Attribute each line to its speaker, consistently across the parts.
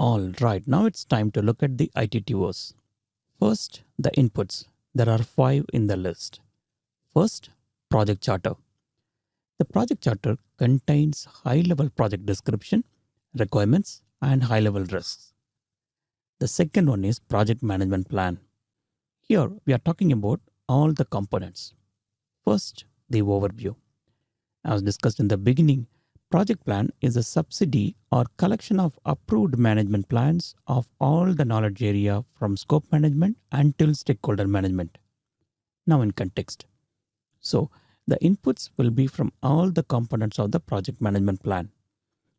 Speaker 1: All right, now it's time to look at the ITTOs. First, the inputs. There are 5 in the list. First, project charter. The project charter contains high-level project description, requirements, and high-level risks. The second one is project management plan. Here, we are talking about all the components. First, the overview. As discussed in the beginning, project plan is a subsidy or collection of approved management plans of all the knowledge area from scope management until stakeholder management. Now in context. So, the inputs will be from all the components of the project management plan.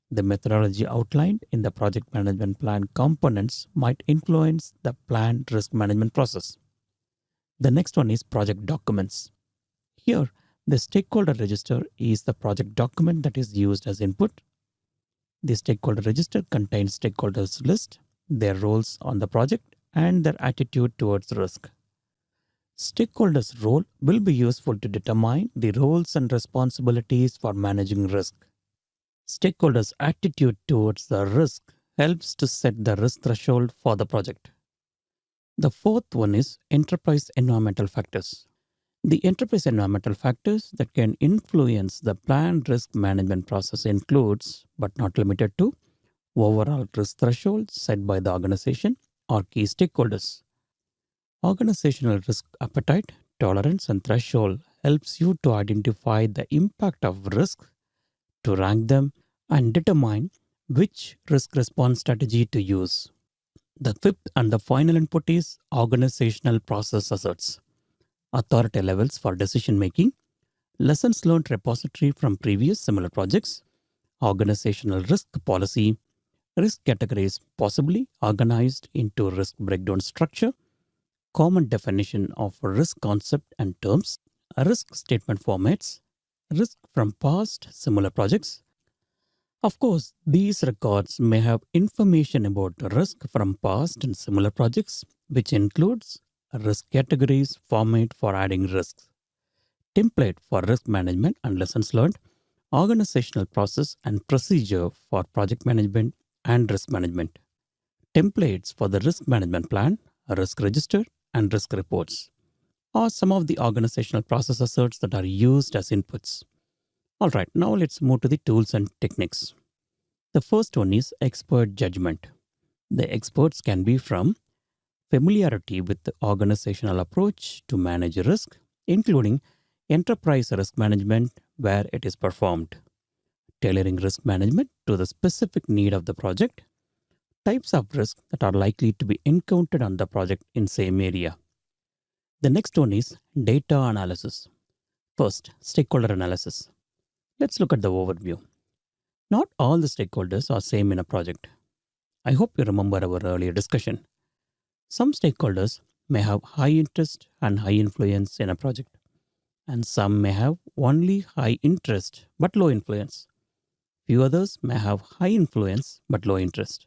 Speaker 1: The methodology outlined in the project management plan components might influence the planned risk management process. The next one is project documents. Here, the stakeholder register is the project document that is used as input. The stakeholder register contains stakeholders list, their roles on the project, and their attitude towards risk. Stakeholders' role will be useful to determine the roles and responsibilities for managing risk. Stakeholders' attitude towards the risk helps to set the risk threshold for the project. The fourth one is enterprise environmental factors. The enterprise environmental factors that can influence the planned risk management process includes, but not limited to, overall risk thresholds set by the organization or key stakeholders. Organizational risk appetite, tolerance, and threshold helps you to identify the impact of risk, to rank them, and determine which risk response strategy to use. The fifth and the final input is organizational process asserts. Authority levels for decision making, lessons learned repository from previous similar projects, organizational risk policy, risk categories possibly organized into risk breakdown structure, common definition of risk concept and terms, risk statement formats, risk from past similar projects. Of course, these records may have information about risk from past and similar projects, which includes risk categories, format for adding risks, template for risk management and lessons learned, organizational process and procedure for project management and risk management, templates for the risk management plan, risk register, and risk reports, are some of the organizational process asserts that are used as inputs. All right, now let's move to the tools and techniques. The first one is expert judgment. The experts can be from familiarity with the organizational approach to manage risk, including enterprise risk management where it is performed, tailoring risk management to the specific need of the project, types of risk that are likely to be encountered on the project in same area. The next one is data analysis. First, stakeholder analysis. Let's look at the overview. Not all the stakeholders are same in a project. I hope you remember our earlier discussion. Some stakeholders may have high interest and high influence in a project, and some may have only high interest but low influence. Few others may have high influence but low interest.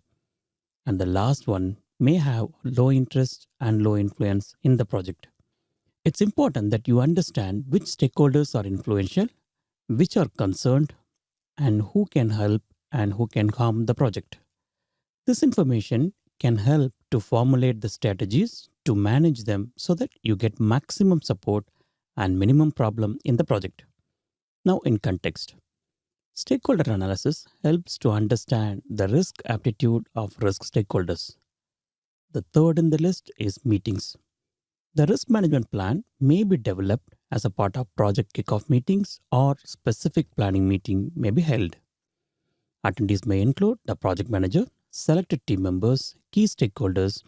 Speaker 1: And the last one may have low interest and low influence in the project. It's important that you understand which stakeholders are influential, which are concerned, and who can help and who can harm the project. This information can help to formulate the strategies to manage them so that you get maximum support and minimum problem in the project. Now in context. Stakeholder analysis helps to understand the risk aptitude of risk stakeholders. The third in the list is meetings. The risk management plan may be developed as a part of project kickoff meetings or specific planning meeting may be held. Attendees may include the project manager, selected team members, key stakeholders,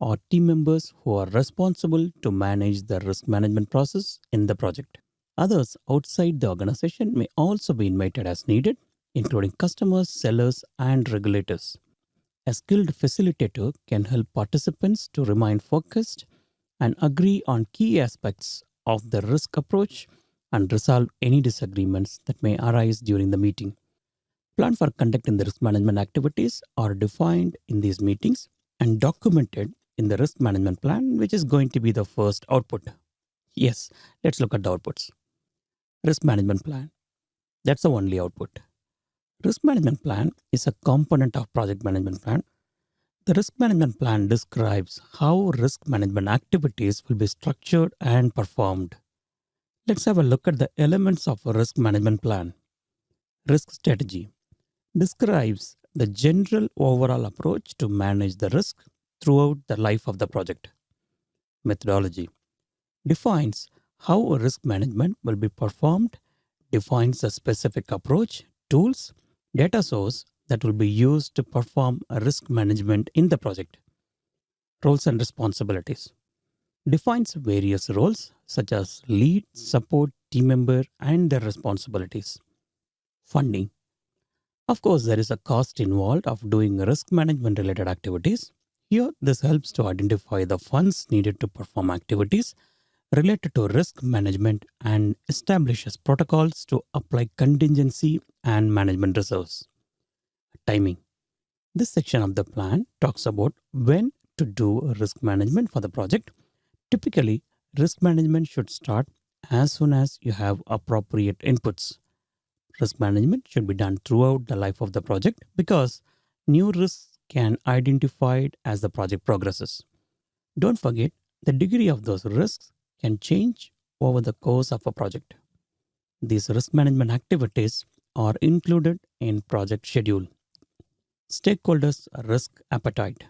Speaker 1: or team members who are responsible to manage the risk management process in the project. Others outside the organization may also be invited as needed, including customers, sellers, and regulators. A skilled facilitator can help participants to remain focused and agree on key aspects of the risk approach and resolve any disagreements that may arise during the meeting. Plan for conducting the risk management activities are defined in these meetings and documented in the risk management plan, which is going to be the first output. Yes, let's look at the outputs. Risk management plan. That's the only output. Risk management plan is a component of project management plan. The risk management plan describes how risk management activities will be structured and performed. Let's have a look at the elements of a risk management plan. Risk strategy describes the general overall approach to manage the risk throughout the life of the project. Methodology defines how risk management will be performed, defines a specific approach, tools, data source that will be used to perform a risk management in the project. Roles and responsibilities defines various roles such as lead, support, team member, and their responsibilities. Funding. Of course, there is a cost involved of doing risk management related activities. Here, this helps to identify the funds needed to perform activities related to risk management and establishes protocols to apply contingency and management reserves. Timing. This section of the plan talks about when to do risk management for the project. Typically, risk management should start as soon as you have appropriate inputs. Risk management should be done throughout the life of the project because new risks can be identified as the project progresses. Don't forget, the degree of those risks can change over the course of a project. These risk management activities are included in project schedule. Stakeholders' risk appetite.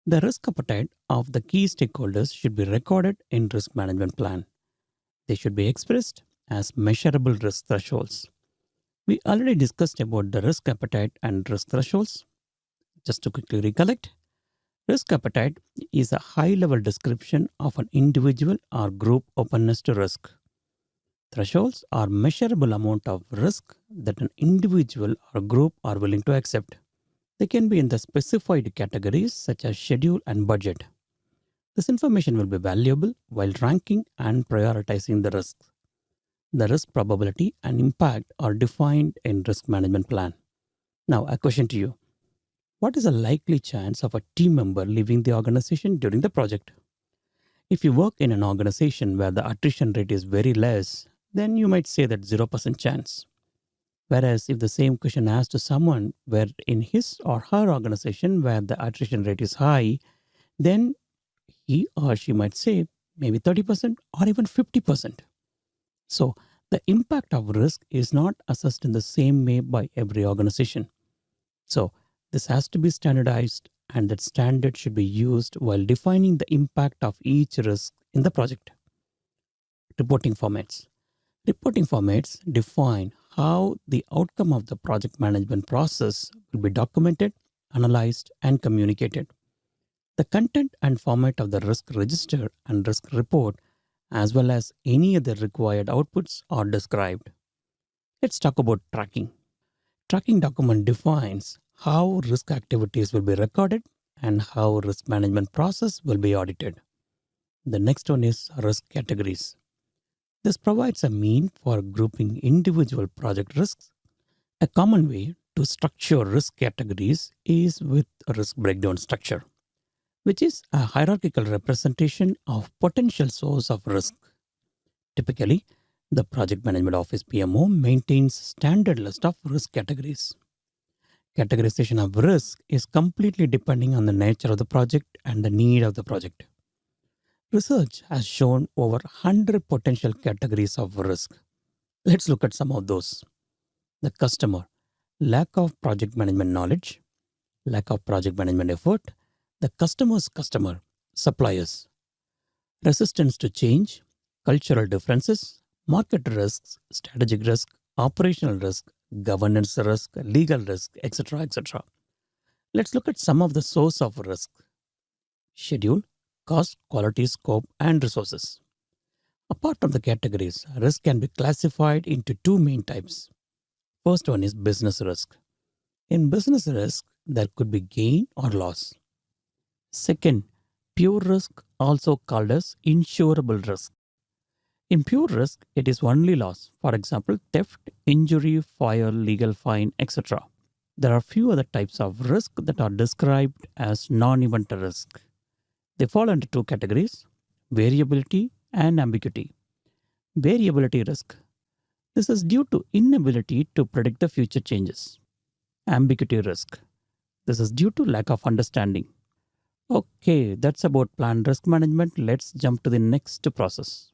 Speaker 1: The risk appetite of the key stakeholders should be recorded in risk management plan. They should be expressed as measurable risk thresholds. We already discussed about the risk appetite and risk thresholds. Just to quickly recollect, risk appetite is a high-level description of an individual or group openness to risk. Thresholds are measurable amount of risk that an individual or group are willing to accept. They can be in the specified categories such as schedule and budget. This information will be valuable while ranking and prioritizing the risks. The risk probability and impact are defined in risk management plan. Now, a question to you. What is a likely chance of a team member leaving the organization during the project? If you work in an organization where the attrition rate is very less, then you might say that 0% chance. Whereas if the same question asked to someone where in his or her organization where the attrition rate is high, then he or she might say maybe 30% or even 50%. So the impact of risk is not assessed in the same way by every organization. So this has to be standardized, and that standard should be used while defining the impact of each risk in the project. Reporting formats. Reporting formats define how the outcome of the project management process will be documented, analyzed, and communicated. The content and format of the risk register and risk report, as well as any other required outputs, are described. Let's talk about tracking. Tracking document defines how risk activities will be recorded and how risk management process will be audited. The next one is risk categories. This provides a mean for grouping individual project risks. A common way to structure risk categories is with a risk breakdown structure, which is a hierarchical representation of potential source of risk. Typically, the Project Management Office PMO maintains standard list of risk categories. Categorization of risk is completely depending on the nature of the project and the need of the project. Research has shown over 100 potential categories of risk. Let's look at some of those. The customer, lack of project management knowledge, lack of project management effort, the customer's customer, suppliers, resistance to change, cultural differences, market risks, strategic risk, operational risk, governance risk, legal risk, etc. etc. Let's look at some of the source of risk. Schedule, cost, quality, scope, and resources. Apart from the categories, risk can be classified into two main types. First one is business risk. In business risk, there could be gain or loss. Second, pure risk, also called as insurable risk. In pure risk, it is only loss. For example, theft, injury, fire, legal fine, etc. There are few other types of risk that are described as non-event risk. They fall into two categories, variability and ambiguity. Variability risk. This is due to inability to predict the future changes. Ambiguity risk. This is due to lack of understanding. Okay, that's about planned risk management. Let's jump to the next process.